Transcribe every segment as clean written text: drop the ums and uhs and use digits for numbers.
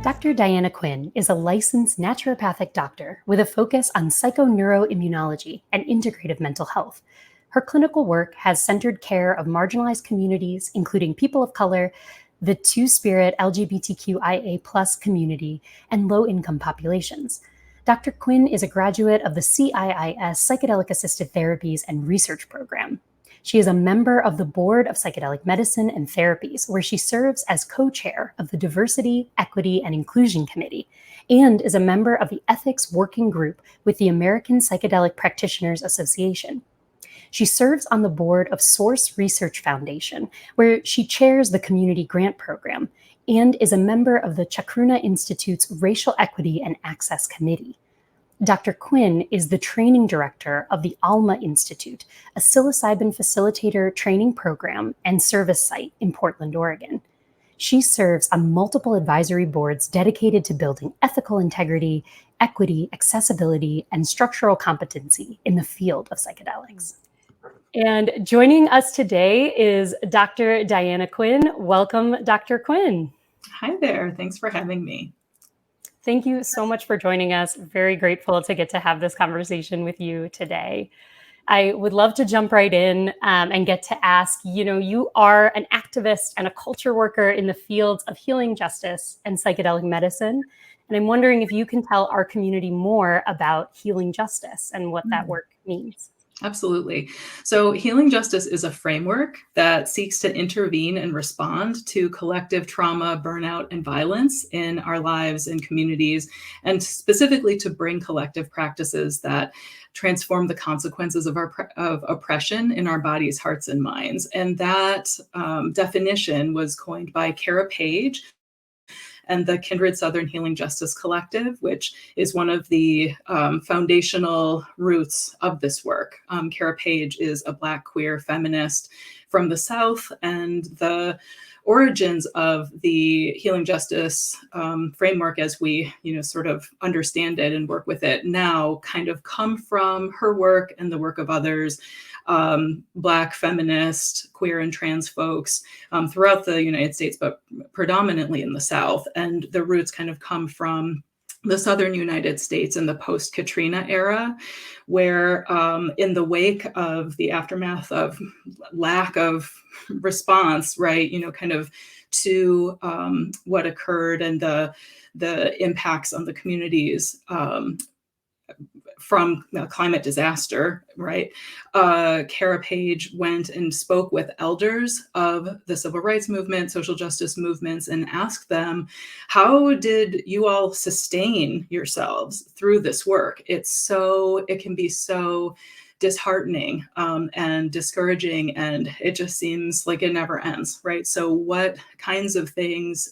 Dr. Diana Quinn is a licensed naturopathic doctor with a focus on psychoneuroimmunology and integrative mental health. Her clinical work has centered care of marginalized communities, including people of color, the Two-Spirit LGBTQIA+ community, and low-income populations. Dr. Quinn is a graduate of the CIIS Psychedelic Assisted Therapies and Research Program. She is a member of the Board of Psychedelic Medicine and Therapies, where she serves as co-chair of the Diversity, Equity, and Inclusion Committee, and is a member of the Ethics Working Group with the American Psychedelic Practitioners Association. She serves on the board of Source Research Foundation, where she chairs the Community Grant Program, and is a member of the Chacruna Institute's Racial Equity and Access Committee. Dr. Quinn is the training director of the Alma Institute, a psilocybin facilitator training program and service site in Portland, Oregon. She serves on multiple advisory boards dedicated to building ethical integrity, equity, accessibility, and structural competency in the field of psychedelics. And joining us today is Dr. Diana Quinn. Welcome, Dr. Quinn. Hi there. Thanks for having me. Thank you so much for joining us. Very grateful to get to have this conversation with you today. I would love to jump right in and get to ask, you are an activist and a culture worker in the fields of healing justice and psychedelic medicine. And I'm wondering if you can tell our community more about healing justice and what that work means. Absolutely. So healing justice is a framework that seeks to intervene and respond to collective trauma, burnout, and violence in our lives and communities, and specifically to bring collective practices that transform the consequences of oppression in our bodies, hearts, and minds. And that definition was coined by Kara Page and the Kindred Southern Healing Justice Collective, which is one of the foundational roots of this work. Kara Page is a Black queer feminist from the South, and the origins of the healing justice framework as we sort of understand it and work with it now kind of come from her work and the work of others, Black feminist, queer and trans folks throughout the United States, but predominantly in the South. And the roots kind of come from the Southern United States in the post-Katrina era, where in the wake of the aftermath of lack of response, right, kind of to what occurred and the impacts on the communities from climate disaster, right? Kara Page went and spoke with elders of the civil rights movement, social justice movements, and asked them, how did you all sustain yourselves through this work? It can be so disheartening and discouraging, and it just seems like it never ends, right? So what kinds of things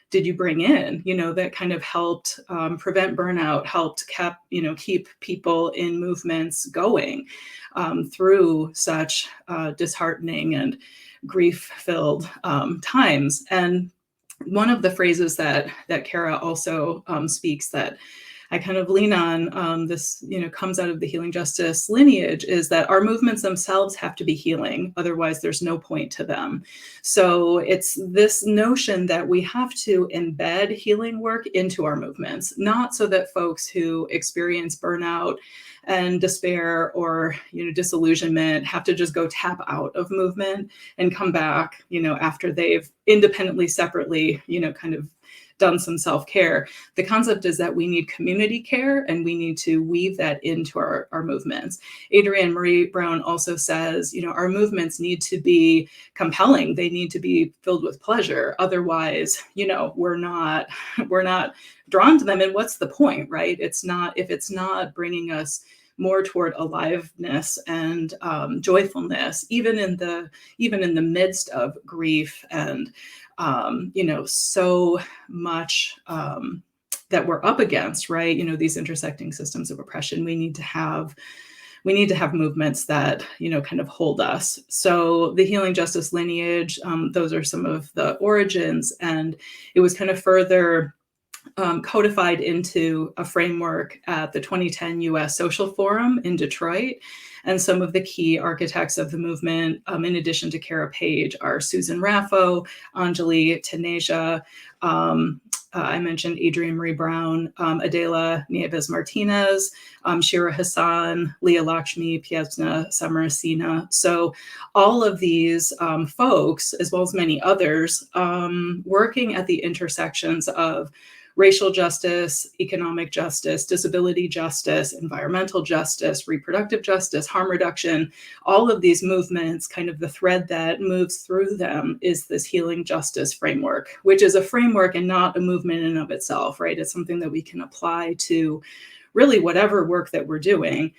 did you bring in, that kind of helped prevent burnout, helped keep people in movements going through such disheartening and grief-filled times? And one of the phrases that Kara also speaks that I kind of lean on, this comes out of the healing justice lineage, is that our movements themselves have to be healing. Otherwise, there's no point to them. So it's this notion that we have to embed healing work into our movements, not so that folks who experience burnout and despair or disillusionment have to just go tap out of movement and come back after they've independently, separately kind of done some self-care. The concept is that we need community care, and we need to weave that into our movements. Adrienne Marie Brown also says, our movements need to be compelling. They need to be filled with pleasure. Otherwise, we're not drawn to them. And what's the point, right? If it's not bringing us more toward aliveness and joyfulness, even in the midst of grief and so much that we're up against, right? These intersecting systems of oppression. We need to have movements that kind of hold us. So the healing justice lineage, those are some of the origins, and it was kind of further codified into a framework at the 2010 U.S. Social Forum in Detroit. And some of the key architects of the movement, in addition to Kara Page, are Susan Raffo, Anjali Taneja, I mentioned Adrienne Marie Brown, Adela Nieves Martinez, Shira Hassan, Leah Lakshmi, Piesna Samarasina. So all of these folks, as well as many others, working at the intersections of racial justice, economic justice, disability justice, environmental justice, reproductive justice, harm reduction, all of these movements, kind of the thread that moves through them is this healing justice framework, which is a framework and not a movement in and of itself, right? It's something that we can apply to really whatever work that we're doing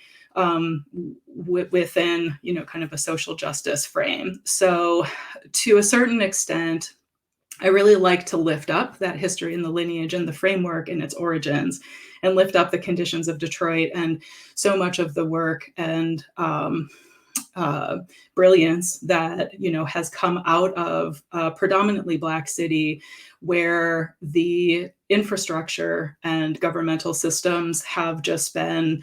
within, kind of a social justice frame. So to a certain extent, I really like to lift up that history and the lineage and the framework and its origins, and lift up the conditions of Detroit. And so much of the work and brilliance that has come out of a predominantly Black city, where the infrastructure and governmental systems have just been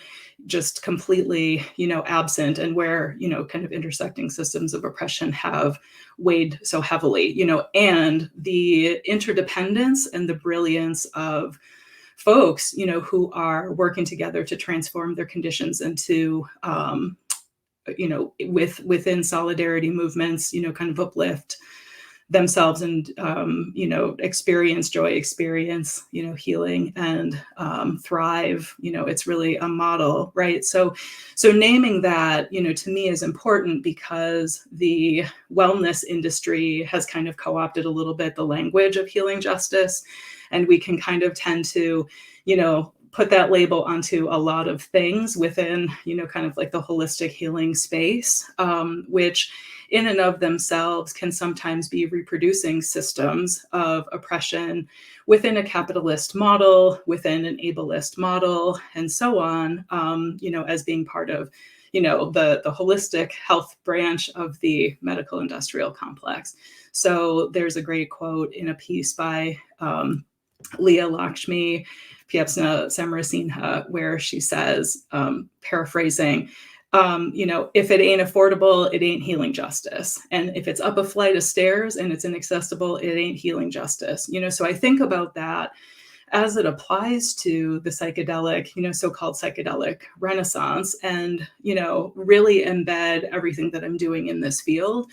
completely absent, and where kind of intersecting systems of oppression have weighed so heavily, and the interdependence and the brilliance of folks who are working together to transform their conditions and to within solidarity movements, kind of uplift themselves and, experience joy, experience, healing, and thrive. It's really a model, right? So naming that, to me is important, because the wellness industry has kind of co-opted a little bit the language of healing justice. And we can kind of tend to, put that label onto a lot of things within, kind of like the holistic healing space, which in and of themselves can sometimes be reproducing systems of oppression within a capitalist model, within an ableist model, and so on, as being part of, the holistic health branch of the medical industrial complex. So there's a great quote in a piece by Leah Lakshmi, Piesna Samarasinha, where she says, paraphrasing, if it ain't affordable, it ain't healing justice. And if it's up a flight of stairs and it's inaccessible, it ain't healing justice. So I think about that as it applies to the psychedelic, so-called psychedelic renaissance, and, really embed everything that I'm doing in this field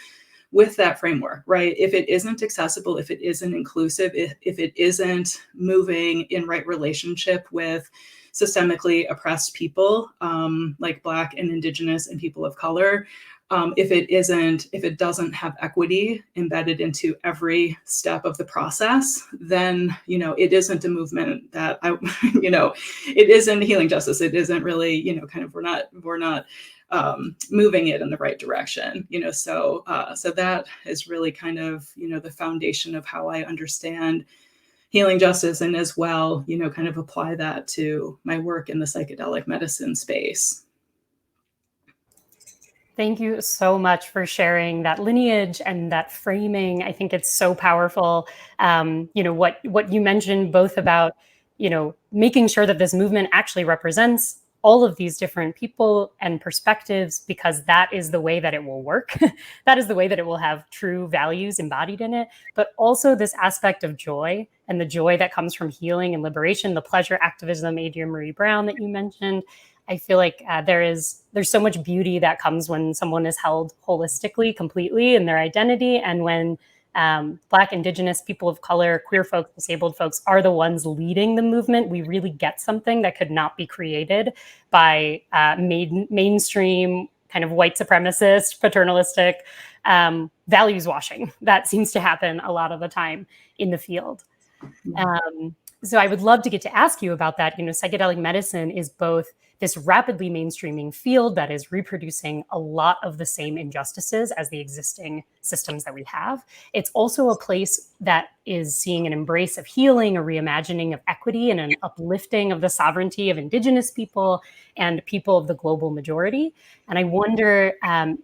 with that framework, right? If it isn't accessible, if it isn't inclusive, if it isn't moving in right relationship with systemically oppressed people, like Black and Indigenous and people of color, if it doesn't have equity embedded into every step of the process, then, it isn't a movement that it isn't healing justice. It isn't really, kind of, we're not moving it in the right direction, so that is really kind of, the foundation of how I understand healing justice, and as well, kind of apply that to my work in the psychedelic medicine space. Thank you so much for sharing that lineage and that framing. I think it's so powerful. What you mentioned both about, making sure that this movement actually represents all of these different people and perspectives, because that is the way that it will work. That is the way that it will have true values embodied in it. But also this aspect of joy, and the joy that comes from healing and liberation, the pleasure activism, Adrienne Marie Brown that you mentioned. I feel like there's so much beauty that comes when someone is held holistically, completely in their identity, and when Black, Indigenous, people of color, queer folks, disabled folks are the ones leading the movement. We really get something that could not be created by mainstream kind of white supremacist, paternalistic values washing that seems to happen a lot of the time in the field. So I would love to get to ask you about that. Psychedelic medicine is both this rapidly mainstreaming field that is reproducing a lot of the same injustices as the existing systems that we have. It's also a place that is seeing an embrace of healing, a reimagining of equity, and an uplifting of the sovereignty of Indigenous people and people of the global majority. And I wonder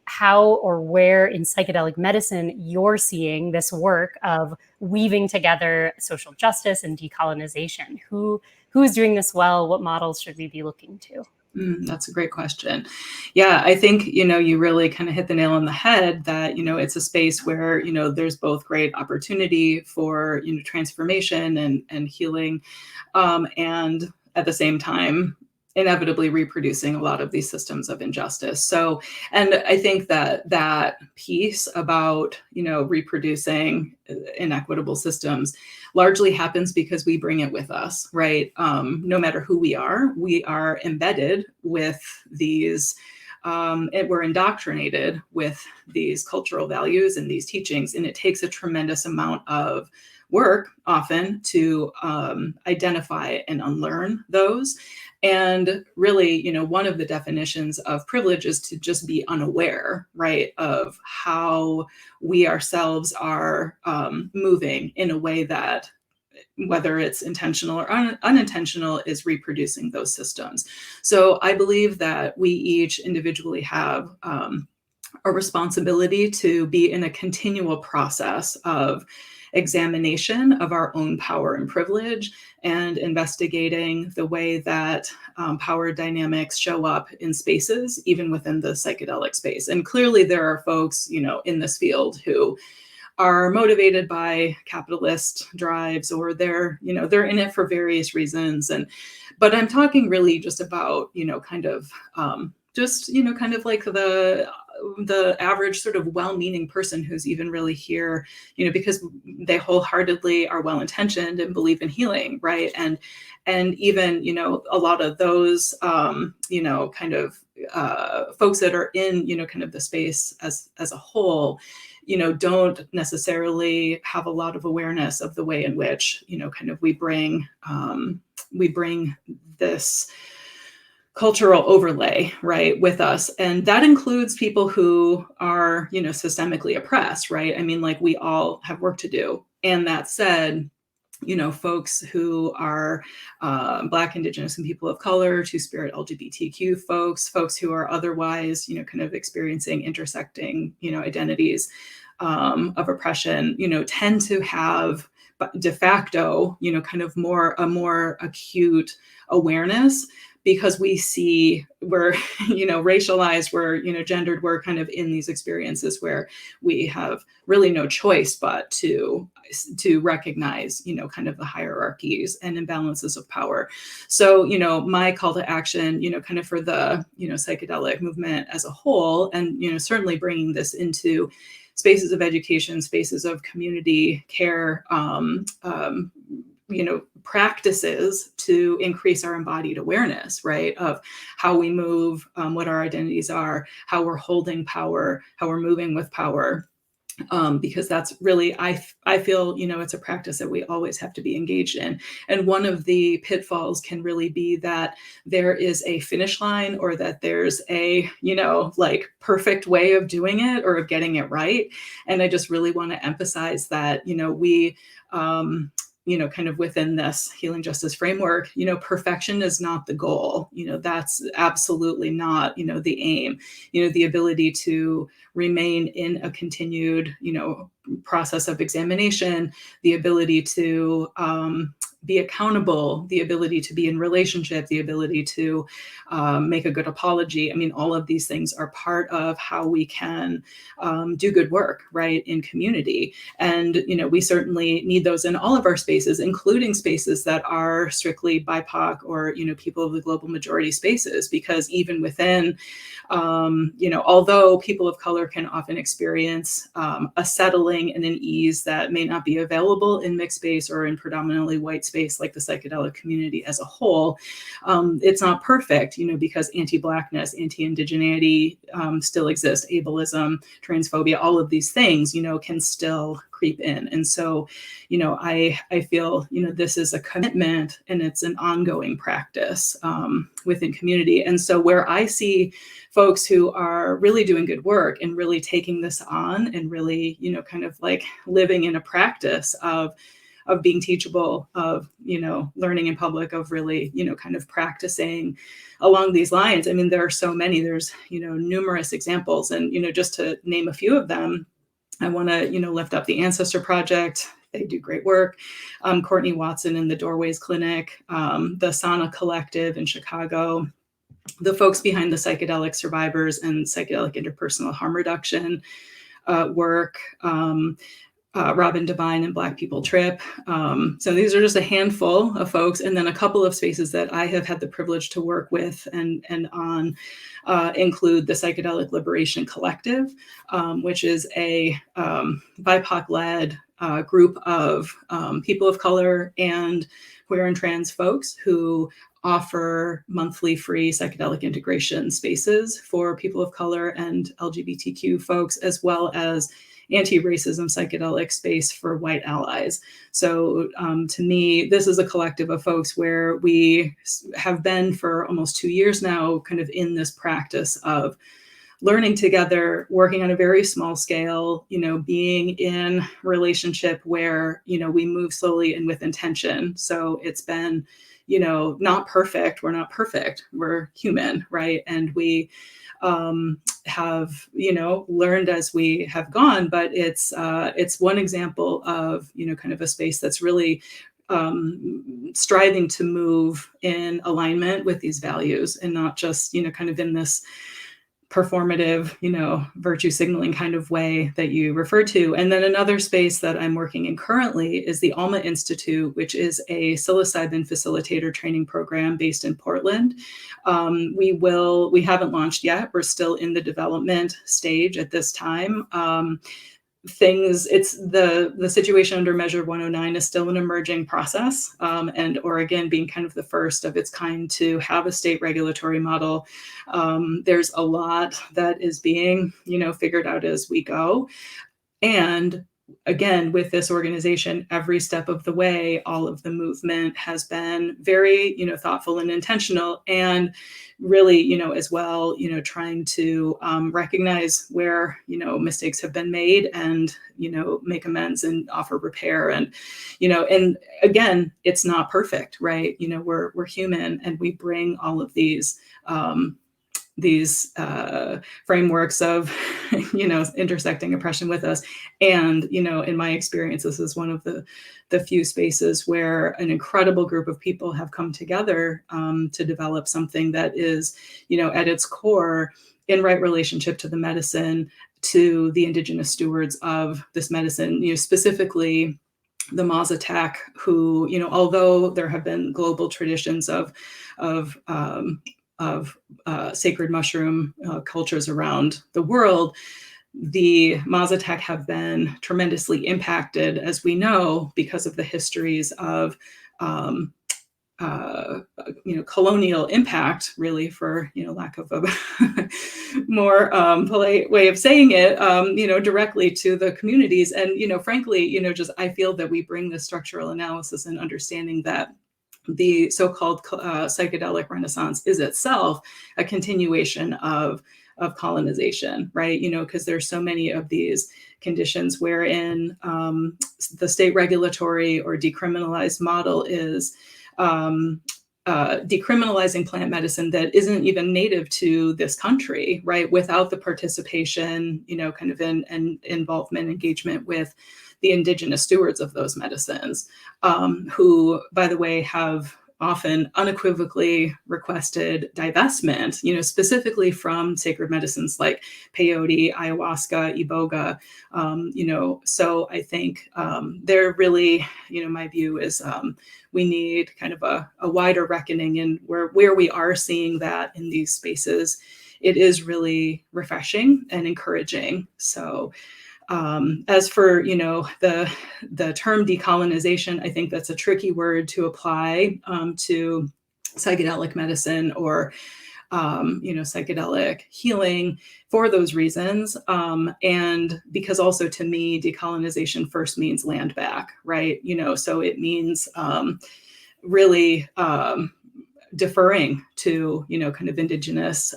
how or where in psychedelic medicine you're seeing this work of weaving together social justice and decolonization. Who is doing this well? What models should we be looking to? That's a great question. Yeah, I think, you really kind of hit the nail on the head that, it's a space where, there's both great opportunity for, transformation and healing, and at the same time, inevitably reproducing a lot of these systems of injustice. So, and I think that that piece about, reproducing inequitable systems largely happens because we bring it with us, right? No matter who we are embedded with these, we're indoctrinated with these cultural values and these teachings, and it takes a tremendous amount of work often to identify and unlearn those. And really, one of the definitions of privilege is to just be unaware, right, of how we ourselves are moving in a way that, whether it's intentional or unintentional, is reproducing those systems. So I believe that we each individually have a responsibility to be in a continual process of examination of our own power and privilege, and investigating the way that power dynamics show up in spaces, even within the psychedelic space. And clearly there are folks, in this field who are motivated by capitalist drives, or they're in it for various reasons. But I'm talking really just about, kind of kind of like the average sort of well-meaning person who's even really here, because they wholeheartedly are well-intentioned and believe in healing, right? And even, a lot of those, kind of folks that are in, kind of the space as a whole, don't necessarily have a lot of awareness of the way in which, kind of we bring this cultural overlay, right, with us. And that includes people who are, systemically oppressed, right? I mean, like, we all have work to do. And that said, folks who are Black, Indigenous, and people of color, Two-Spirit, LGBTQ folks who are otherwise, kind of experiencing intersecting, identities of oppression, tend to have de facto, kind of a more acute awareness, because we see we're, racialized, we're, gendered, we're kind of in these experiences where we have really no choice but to recognize, kind of the hierarchies and imbalances of power. So, my call to action, kind of for the, psychedelic movement as a whole, and, certainly bringing this into spaces of education, spaces of community care, practices to increase our embodied awareness, right, of how we move, what our identities are, how we're holding power, how we're moving with power. Because that's really, I feel, it's a practice that we always have to be engaged in. And one of the pitfalls can really be that there is a finish line, or that there's a, like, perfect way of doing it or of getting it right. And I just really want to emphasize that, we, kind of within this healing justice framework, perfection is not the goal. That's absolutely not, the aim. The ability to remain in a continued, process of examination, the ability to be accountable, the ability to be in relationship, the ability to make a good apology. I mean, all of these things are part of how we can do good work, right, in community. And, we certainly need those in all of our spaces, including spaces that are strictly BIPOC or, people of the global majority spaces, because even within, although people of color can often experience a settling and an ease that may not be available in mixed space or in predominantly white space, like the psychedelic community as a whole, it's not perfect, because anti-Blackness, anti-indigeneity still exist, ableism, transphobia, all of these things, can still creep in. And so, I feel, this is a commitment, and it's an ongoing practice within community. And so where I see folks who are really doing good work and really taking this on and really, kind of like living in a practice of being teachable, of, learning in public, of really, kind of practicing along these lines. I mean, there are so many, there's, numerous examples. And, just to name a few of them, I want to, lift up the Ancestral Project. They do great work. Courtney Watson in the Doorways Clinic, the Sana Collective in Chicago, the folks behind the psychedelic survivors and psychedelic interpersonal harm reduction work, Robin Devine and Black People Trip. So these are just a handful of folks, and then a couple of spaces that I have had the privilege to work with and on include the Psychedelic Liberation Collective, which is a BIPOC-led group of people of color and queer and trans folks who offer monthly free psychedelic integration spaces for people of color and LGBTQ folks, as well as anti-racism psychedelic space for white allies. So to me, this is a collective of folks where we have been for almost 2 years now, kind of in this practice of learning together, working on a very small scale, being in relationship where, we move slowly and with intention. So it's been, not perfect. We're not perfect. We're human, right? And we have, learned as we have gone, but it's one example of, kind of a space that's really striving to move in alignment with these values and not just, kind of in this performative, virtue signaling kind of way that you referred to. And then another space that I'm working in currently is the Alma Institute, which is a psilocybin facilitator training program based in Portland. We haven't launched yet. We're still in the development stage at this time. It's the situation under Measure 109 is still an emerging process, and Oregon being kind of the first of its kind to have a state regulatory model. There's a lot that is being, figured out as we go. And again, with this organization, every step of the way, all of the movement has been very, thoughtful and intentional, and really, as well, trying to recognize where, mistakes have been made and, make amends and offer repair. And, and again, it's not perfect, right? We're human, and we bring all of these frameworks of, intersecting oppression with us. And, in my experience, this is one of the few spaces where an incredible group of people have come together to develop something that is, at its core in right relationship to the medicine, to the indigenous stewards of this medicine, specifically the Mazatec, who, although there have been global traditions of sacred mushroom cultures around the world, the Mazatec have been tremendously impacted, as we know, because of the histories of colonial impact, really, for lack of a more polite way of saying it, directly to the communities. And frankly, just I feel that we bring this structural analysis and understanding that the so-called psychedelic renaissance is itself a continuation of colonization, right? Because there's so many of these conditions wherein the state regulatory or decriminalized model is decriminalizing plant medicine that isn't even native to this country, right? Without the participation, kind of in involvement, engagement with the indigenous stewards of those medicines, who, by the way, have often unequivocally requested divestment, specifically from sacred medicines like peyote, ayahuasca, iboga. So I think they're really, my view is we need kind of a wider reckoning, and where we are seeing that in these spaces, it is really refreshing and encouraging. So as for, the term decolonization, I think that's a tricky word to apply to psychedelic medicine or, psychedelic healing for those reasons. And because also to me, decolonization first means land back, right? So it means really deferring to, kind of indigenous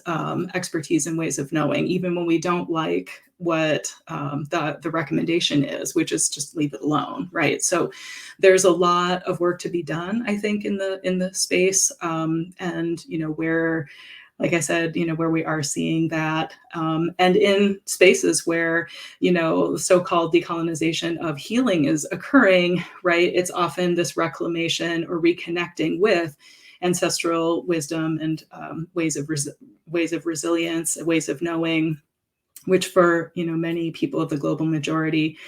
expertise and ways of knowing, even when we don't like what the recommendation is, which is just leave it alone, right? So there's a lot of work to be done, I think, in the space, and where, like I said, where we are seeing that, and in spaces where, so-called decolonization of healing is occurring, right? It's often this reclamation or reconnecting with ancestral wisdom and ways of resilience, ways of knowing, which for many people of the global majority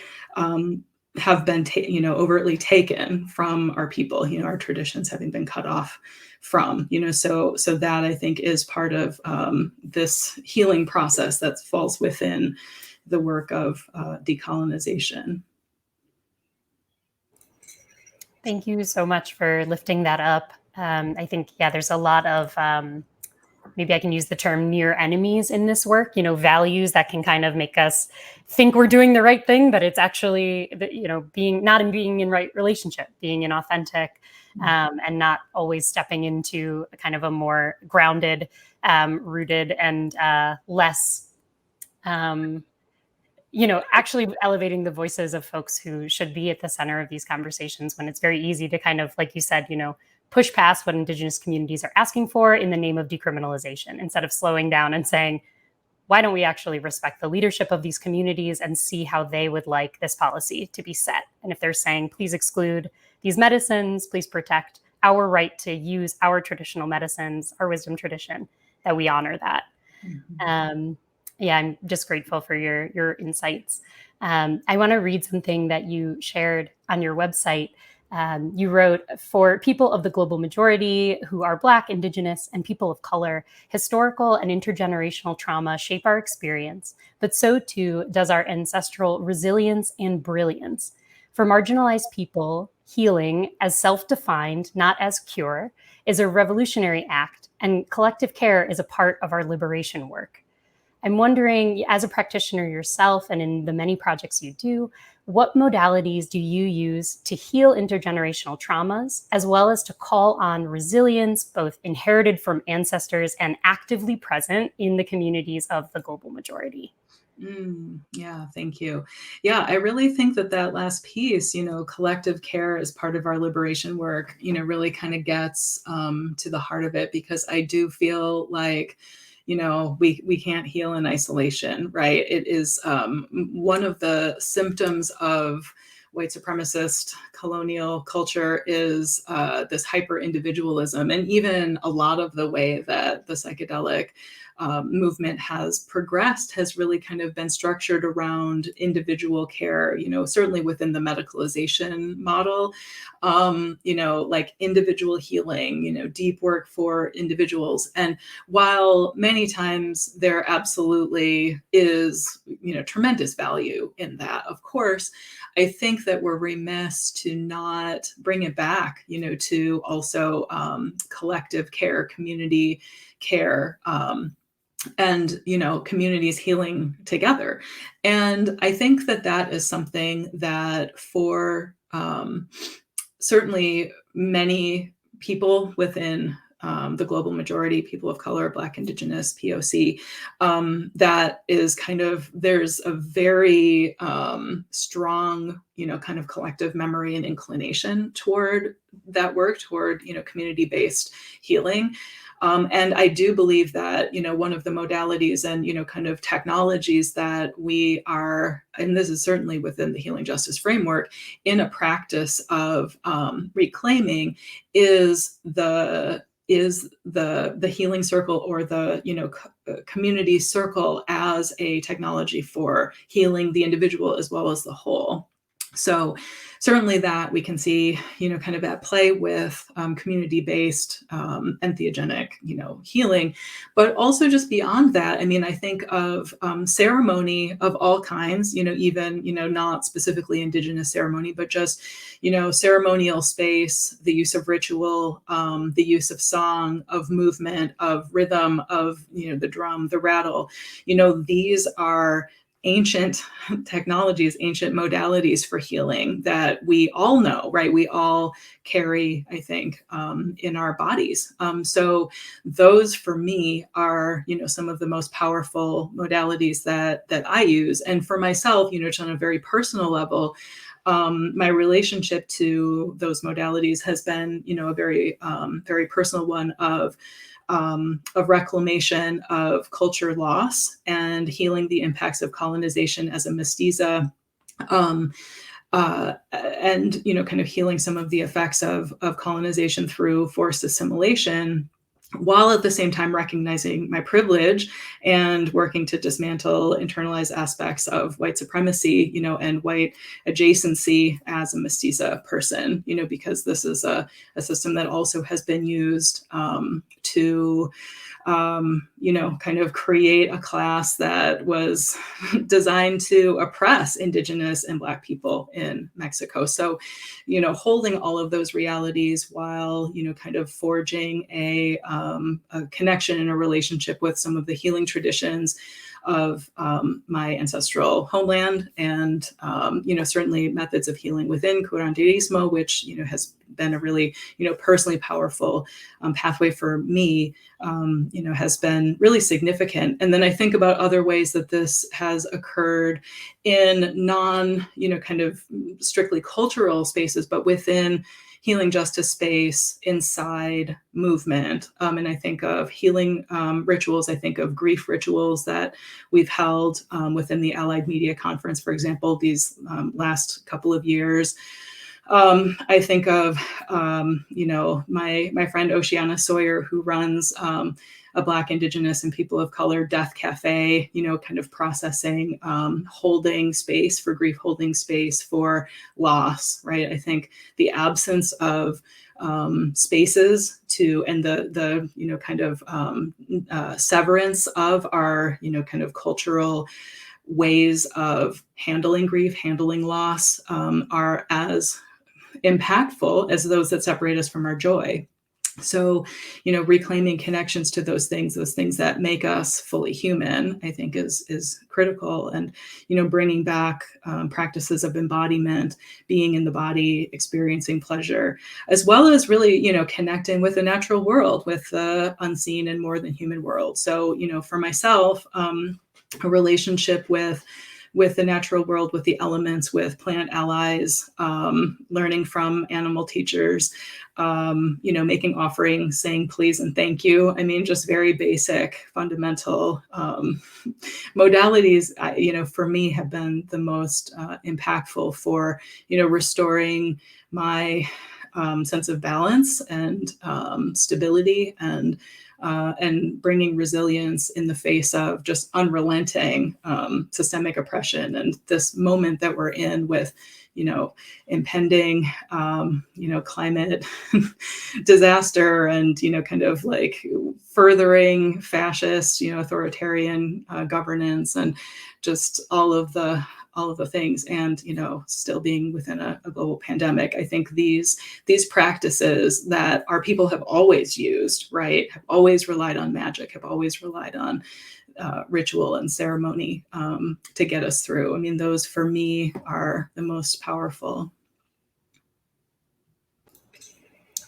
have been overtly taken from our people, our traditions having been cut off from, so that I think is part of this healing process that falls within the work of decolonization. Thank you so much for lifting that up. I think, there's a lot of, maybe I can use the term near enemies in this work, values that can kind of make us think we're doing the right thing, but it's actually, being in right relationship, being inauthentic, and not always stepping into a kind of a more grounded, rooted, and less, actually elevating the voices of folks who should be at the center of these conversations, when it's very easy to kind of, like you said, push past what Indigenous communities are asking for in the name of decriminalization, instead of slowing down and saying, why don't we actually respect the leadership of these communities and see how they would like this policy to be set? And if they're saying, please exclude these medicines, please protect our right to use our traditional medicines, our wisdom tradition, that we honor that. Mm-hmm. I'm just grateful for your insights. I want to read something that you shared on your website. You wrote, for people of the global majority who are Black, Indigenous, and people of color, historical and intergenerational trauma shape our experience, but so too does our ancestral resilience and brilliance. For marginalized people, healing, as self-defined, not as cure, is a revolutionary act, and collective care is a part of our liberation work. I'm wondering, as a practitioner yourself and in the many projects you do, what modalities do you use to heal intergenerational traumas, as well as to call on resilience, both inherited from ancestors and actively present in the communities of the global majority? Yeah, thank you. Yeah, I really think that last piece, collective care as part of our liberation work, really kind of gets to the heart of it, because I do feel like we can't heal in isolation, right? It is one of the symptoms of white supremacist colonial culture is this hyper individualism. And even a lot of the way that the psychedelic movement has progressed has really kind of been structured around individual care, certainly within the medicalization model, like individual healing, deep work for individuals. And while many times there absolutely is, tremendous value in that, of course, I think that we're remiss to not bring it back, to also collective care, community care, and communities healing together. And I think that is something that for certainly many people within the global majority, people of color, Black, Indigenous, POC, that is kind of, there's a very strong, kind of collective memory and inclination toward that work, toward, community-based healing. And I do believe that, one of the modalities and, kind of technologies that we are, and this is certainly within the healing justice framework, in a practice of reclaiming is the healing circle, or the, community circle, as a technology for healing the individual as well as the whole. So certainly that we can see, kind of at play with community-based entheogenic, healing, but also just beyond that. I mean, I think of ceremony of all kinds, even, not specifically Indigenous ceremony, but just, ceremonial space, the use of ritual, the use of song, of movement, of rhythm, of, the drum, the rattle, these are ancient technologies, ancient modalities for healing that we all know, right? We all carry, I think, in our bodies. So those for me are, some of the most powerful modalities that I use. And for myself, just on a very personal level, my relationship to those modalities has been, a very, very personal one of reclamation of culture loss and healing the impacts of colonization as a mestiza, and, kind of healing some of the effects of colonization through forced assimilation, while at the same time recognizing my privilege and working to dismantle internalized aspects of white supremacy, and white adjacency as a mestiza person, because this is a system that also has been used to kind of create a class that was designed to oppress Indigenous and Black people in Mexico. So, holding all of those realities while, kind of forging a connection and a relationship with some of the healing traditions of my ancestral homeland, and certainly methods of healing within curanderismo, which has been a really personally powerful pathway for me, has been really significant. And then I think about other ways that this has occurred in non kind of strictly cultural spaces, but within healing justice space inside movement. And I think of healing rituals. I think of grief rituals that we've held within the Allied Media Conference, for example, these last couple of years. I think of, my friend Oceana Sawyer, who runs a Black, Indigenous, and people of color death cafe, kind of processing, holding space for grief, holding space for loss, right? I think the absence of spaces to, and the kind of severance of our, kind of cultural ways of handling grief, handling loss, are as impactful as those that separate us from our joy. So, reclaiming connections to those things that make us fully human, I think is critical. And, bringing back practices of embodiment, being in the body, experiencing pleasure, as well as really, connecting with the natural world, with the unseen and more than human world. So, for myself, a relationship with the natural world, with the elements, with plant allies, learning from animal teachers, making offerings, saying please and thank you. I mean, just very basic, fundamental modalities, for me have been the most impactful for, restoring my sense of balance and stability, and bringing resilience in the face of just unrelenting systemic oppression. And this moment that we're in with, impending, climate disaster, and, kind of like furthering fascist, authoritarian governance, and just all of the things, and still being within a global pandemic. I think these practices that our people have always used, right, have always relied on magic, have always relied on ritual and ceremony to get us through. I mean, those for me are the most powerful.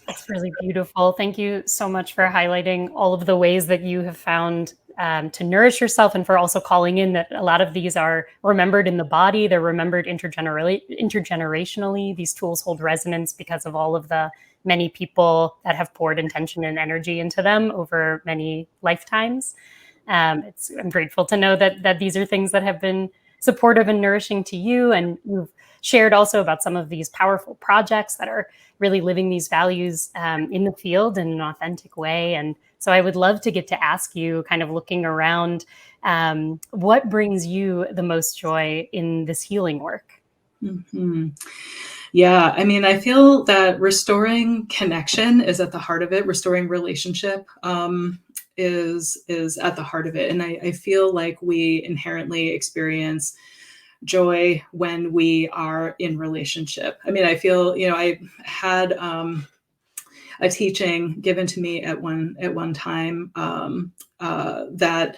That's really beautiful. Thank you so much for highlighting all of the ways that you have found to nourish yourself, and for also calling in that a lot of these are remembered in the body. They're remembered intergenerationally. These tools hold resonance because of all of the many people that have poured intention and energy into them over many lifetimes. I'm grateful to know that these are things that have been supportive and nourishing to you, and you've shared also about some of these powerful projects that are really living these values in the field in an authentic way. And so I would love to get to ask you, kind of looking around, what brings you the most joy in this healing work? Mm-hmm. Yeah, I mean, I feel that restoring connection is at the heart of it. Restoring relationship is at the heart of it. And I feel like we inherently experience joy when we are in relationship. I mean, I feel, I had a teaching given to me at one time that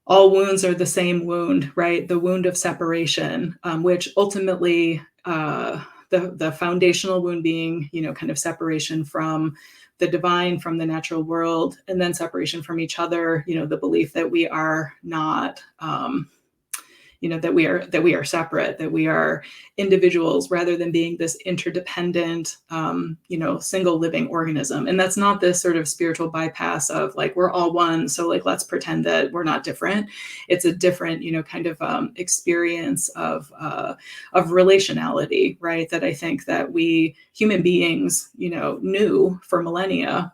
all wounds are the same wound, right? The wound of separation, which ultimately the foundational wound being, kind of separation from the divine, from the natural world, and then separation from each other, the belief that we are not that we are separate, that we are individuals rather than being this interdependent, single living organism. And that's not this sort of spiritual bypass of like, we're all one, so like, let's pretend that we're not different. It's a different, kind of experience of relationality, right? That I think that we human beings, knew for millennia.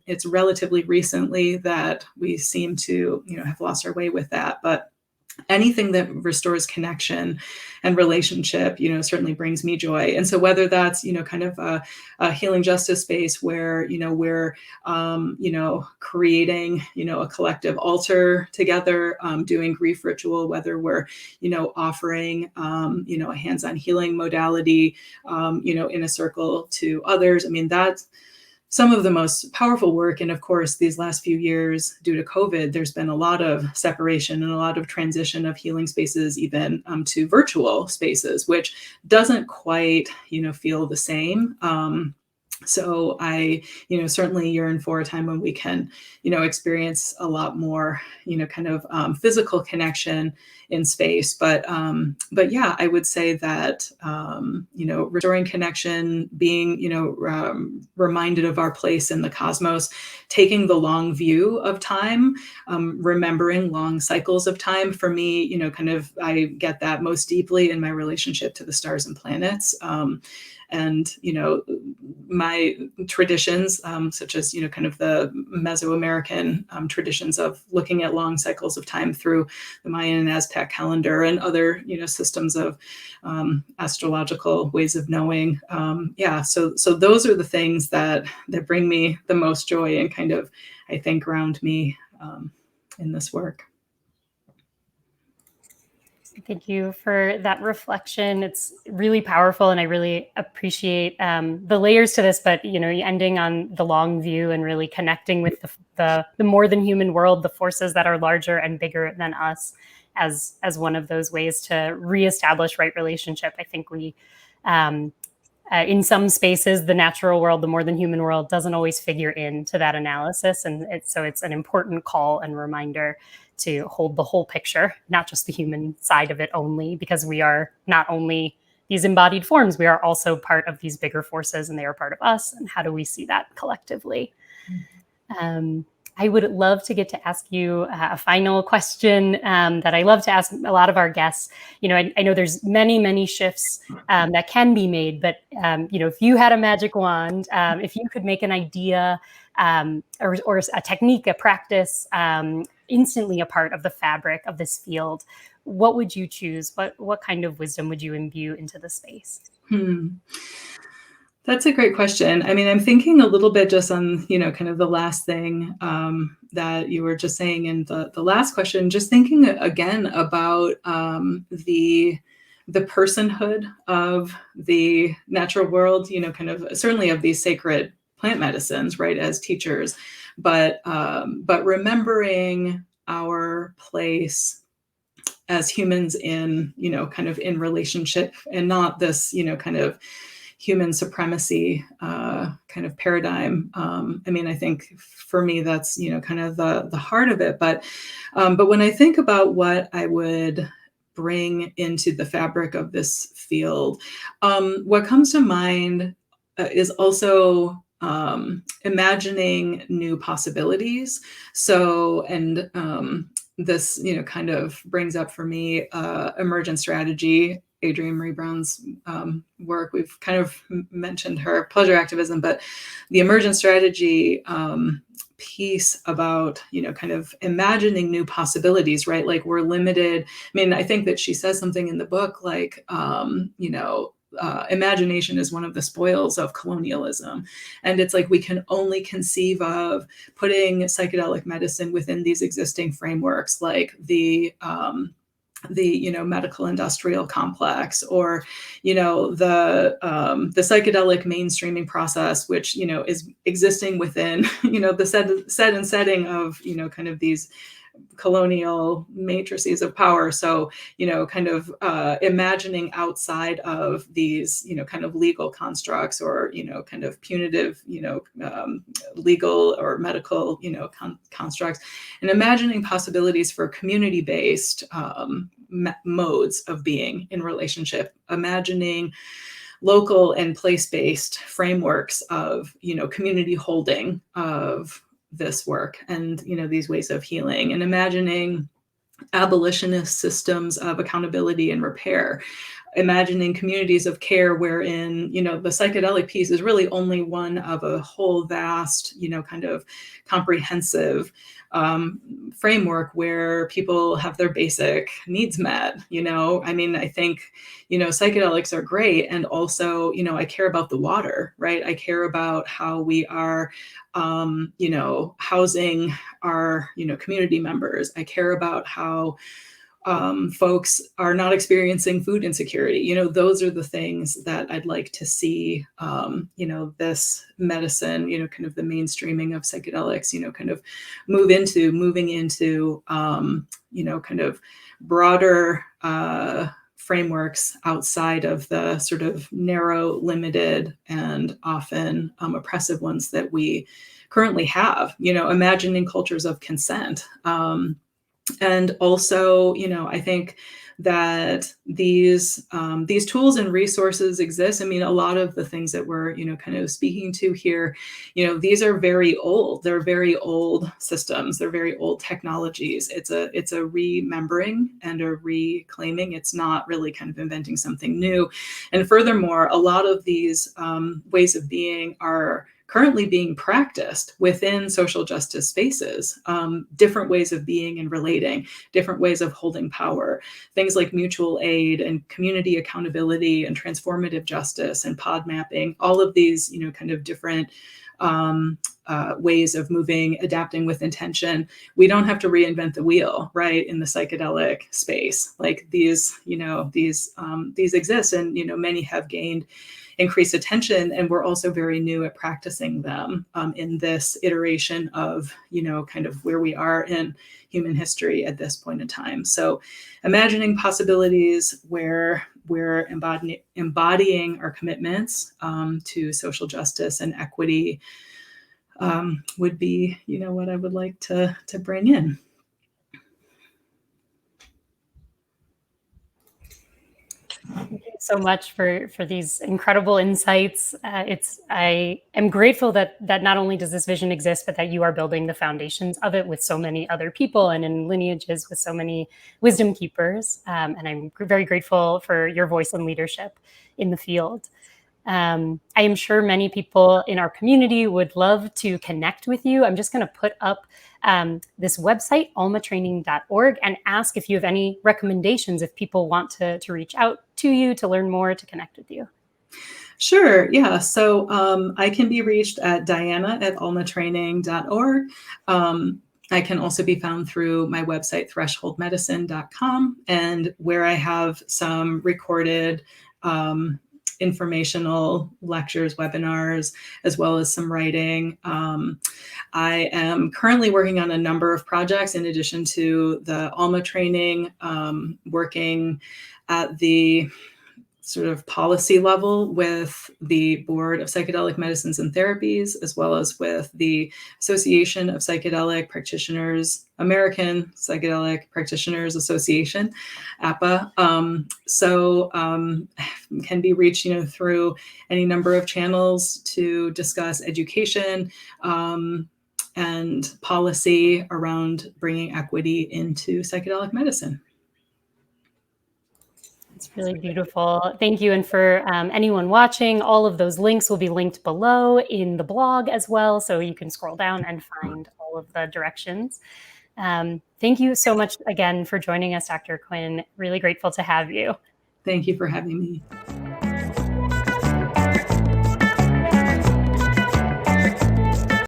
It's relatively recently that we seem to, have lost our way with that. But anything that restores connection and relationship, certainly brings me joy. And so whether that's, kind of a healing justice space where, we're, creating, a collective altar together, doing grief ritual, whether we're, offering, a hands-on healing modality, in a circle to others. I mean, that's some of the most powerful work. And of course, these last few years, due to COVID, there's been a lot of separation and a lot of transition of healing spaces, even to virtual spaces, which doesn't quite, feel the same. So I, certainly yearn for a time when we can, experience a lot more, kind of physical connection in space. But yeah, I would say that, restoring connection, being, reminded of our place in the cosmos, taking the long view of time, remembering long cycles of time. For me, kind of, I get that most deeply in my relationship to the stars and planets. And, my traditions, such as, kind of the Mesoamerican traditions of looking at long cycles of time through the Mayan and Aztec calendar and other, systems of astrological ways of knowing. So those are the things that bring me the most joy and kind of, I think, ground me in this work. Thank you for that reflection. It's really powerful, and I really appreciate the layers to this. But ending on the long view and really connecting with the more than human world, the forces that are larger and bigger than us, as one of those ways to reestablish right relationship. I think we, in some spaces, the natural world, the more than human world, doesn't always figure into that analysis, and so it's an important call and reminder to hold the whole picture, not just the human side of it only, because we are not only these embodied forms, we are also part of these bigger forces, and they are part of us. And how do we see that collectively? I would love to get to ask you a final question that I love to ask a lot of our guests. I know there's many shifts that can be made, but if you had a magic wand, if you could make an idea or a technique, a practice, instantly a part of the fabric of this field, what would you choose? What kind of wisdom would you imbue into the space? That's a great question. I mean, I'm thinking a little bit just on, kind of the last thing that you were just saying in the last question, just thinking again about the personhood of the natural world, kind of certainly of these sacred plant medicines, right, as teachers, but remembering our place as humans in, kind of in relationship, and not this, kind of human supremacy kind of paradigm. I mean, I think for me, that's, kind of the heart of it. But when I think about what I would bring into the fabric of this field, what comes to mind is also imagining new possibilities. So, and this, kind of brings up for me emergent strategy, Adrienne Marie Brown's work. We've kind of mentioned her pleasure activism, but the emergent strategy piece about, kind of imagining new possibilities, right? Like we're limited. I mean, I think that she says something in the book like, imagination is one of the spoils of colonialism. And it's like we can only conceive of putting psychedelic medicine within these existing frameworks, like the medical industrial complex, or the psychedelic mainstreaming process, which is existing within the set and setting of kind of these colonial matrices of power. So, kind of imagining outside of these, kind of legal constructs, or, kind of punitive, legal or medical, constructs, and imagining possibilities for community-based modes of being in relationship, imagining local and place-based frameworks of, community holding of this work and, these ways of healing, and imagining abolitionist systems of accountability and repair, imagining communities of care wherein, the psychedelic piece is really only one of a whole vast, kind of comprehensive framework where people have their basic needs met. I think, psychedelics are great. And also, I care about the water, right? I care about how we are, housing our, community members. I care about how folks are not experiencing food insecurity. Those are the things that I'd like to see, this medicine, kind of the mainstreaming of psychedelics, kind of moving into, kind of broader frameworks outside of the sort of narrow, limited, and often oppressive ones that we currently have, imagining cultures of consent. And also, I think that these tools and resources exist. A lot of the things that we're, kind of speaking to here, these are very old. They're very old systems. They're very old technologies. It's a remembering and a reclaiming. It's not really kind of inventing something new. And furthermore, a lot of these ways of being are currently being practiced within social justice spaces, different ways of being and relating, different ways of holding power, things like mutual aid and community accountability and transformative justice and pod mapping, all of these, kind of different ways of moving, adapting with intention. We don't have to reinvent the wheel, right? In the psychedelic space, like these exist, and many have gained increased attention, and we're also very new at practicing them in this iteration of, kind of where we are in human history at this point in time. So imagining possibilities where we're embodying our commitments to social justice and equity would be, what I would like to bring in. Thank you so much for these incredible insights. I am grateful that not only does this vision exist, but that you are building the foundations of it with so many other people and in lineages with so many wisdom keepers. And I'm very grateful for your voice and leadership in the field. I am sure many people in our community would love to connect with you. I'm just going to put up this website, almatraining.org, and ask if you have any recommendations if people want to reach out to you, to learn more, to connect with you. Sure. Yeah. So I can be reached at diana@almatraining.org. I can also be found through my website, thresholdmedicine.com, and where I have some recorded informational lectures, webinars, as well as some writing. I am currently working on a number of projects in addition to the Alma Training, working at the sort of policy level with the Board of Psychedelic Medicines and Therapies, as well as with the Association of Psychedelic Practitioners, American Psychedelic Practitioners Association, APA. Can be reached, through any number of channels to discuss education and policy around bringing equity into psychedelic medicine. It's really beautiful. Thank you. And for anyone watching, all of those links will be linked below in the blog as well. So you can scroll down and find all of the directions. Thank you so much again for joining us, Dr. Quinn. Really grateful to have you. Thank you for having me.